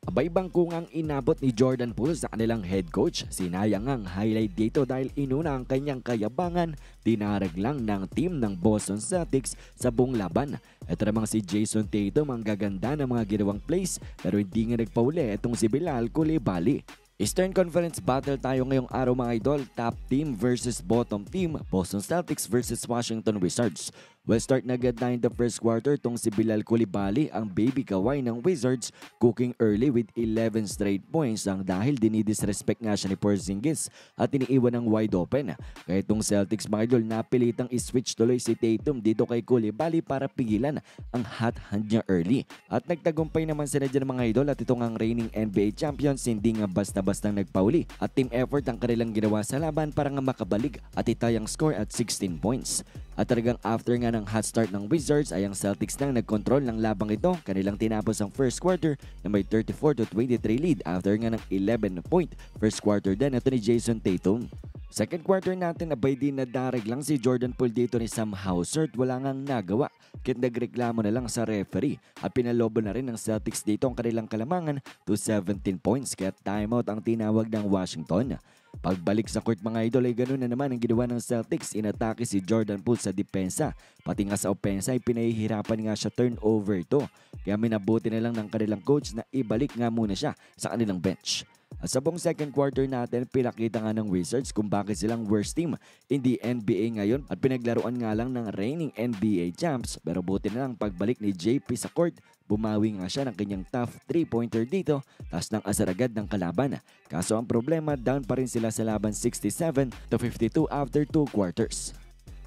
Abay bangkungang inabot ni Jordan Poole sa kanilang head coach. Sinayang ang highlight dito dahil inuna ang kanyang kayabangan. Dinarag lang ng team ng Boston Celtics sa buong laban. Ito namang si Jason Tatum ang gaganda ng mga ginawang plays pero hindi nga nagpauli itong si Bilal Coulibaly. Eastern Conference Battle tayo ngayong araw mga idol. Top team versus bottom team. Boston Celtics versus Washington Wizards. Well, start na agad na in the first quarter tong si Bilal Coulibaly, ang baby kaway ng Wizards, cooking early with 11 straight points ang dahil dinidisrespect nga siya ni Porzingis at iniiwan ng wide open. Kaya itong Celtics mga idol napilitang iswitch tuloy si Tatum dito kay Coulibaly para pigilan ang hot hand niya early. At nagtagumpay naman sila dyan mga idol at itong ang reigning NBA champions hindi nga basta-bastang nagpauli at team effort ang kanilang ginawa sa laban para nga makabalik at itayang score at 16 points. At talagang after nga ng hot start ng Wizards ay ang Celtics nang nagkontrol ng labang ito. Kanilang tinapos ang first quarter na may 34-23 lead after nga ng 11-point first quarter din ito ni Jason Tatum. Second quarter natin abay din nadarag lang si Jordan Poole dito ni Sam Hauser at wala ngang nagawa. Kit nagreklamo na lang sa referee at pinalobo na rin ng Celtics dito ang kanilang kalamangan to 17 points kaya timeout ang tinawag ng Washington. Pagbalik sa court mga idol ay ganoon na naman ang ginawa ng Celtics. Inatake si Jordan Poole sa depensa. Pati nga sa opensa ay pinahihirapan nga siya turnover ito. Kaya minabuti na lang ng kanilang coach na ibalik nga muna siya sa kanilang bench. At sa buong second quarter natin, pinakita nga ng Wizards kung bakit silang worst team in the NBA ngayon at pinaglaruan nga lang ng reigning NBA champs. Pero buti na lang pagbalik ni JP sa court, bumawi nga siya ng kanyang tough 3-pointer dito tas ng asar agad ng kalaban. Kaso ang problema, down pa rin sila sa laban 67-52 after 2 quarters.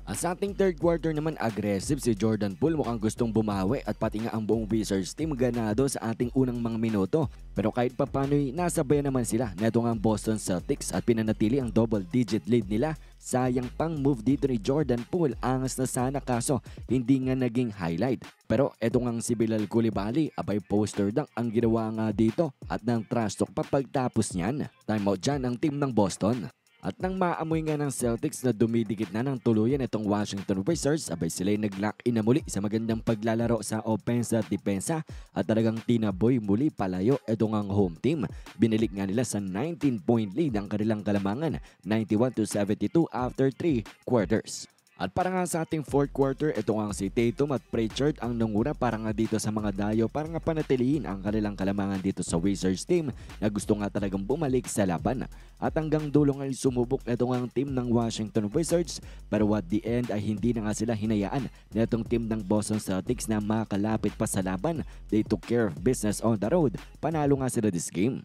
At sa ating third quarter naman aggressive si Jordan Poole, mukhang gustong bumawi at pati nga ang buong Wizards team ganado sa ating unang mga minuto. Pero kahit papano'y nasabayan naman sila neto nga ang Boston Celtics at pinanatili ang double-digit lead nila. Sayang pang move dito ni Jordan Poole, angas na sana kaso hindi nga naging highlight. Pero eto ngang si Bilal Coulibaly, abay poster dunk ang ginawa nga dito at ng trash talk pa pagtapos niyan. Timeout dyan ang team ng Boston. At nang maamoy nga ng Celtics na dumidikit na ng tuluyan itong Washington Wizards, abay sila'y nag-lock in na muli sa magandang paglalaro sa offense at depensa at talagang tinaboy muli palayo itong ang home team. Binilik nga nila sa 19-point lead ang kanilang kalamangan, 91-72 after 3 quarters. At para nga sa ating fourth quarter, ito nga si Tatum at Pritchard ang nanguna para nga dito sa mga dayo para nga panatilihin ang kanilang kalamangan dito sa Wizards team na gusto nga talagang bumalik sa laban. At hanggang dulo nga sumubok ito nga ang team ng Washington Wizards pero at the end ay hindi na nga sila hinayaan na itong team ng Boston Celtics na makalapit pa sa laban. They took care of business on the road. Panalo nga sila this game.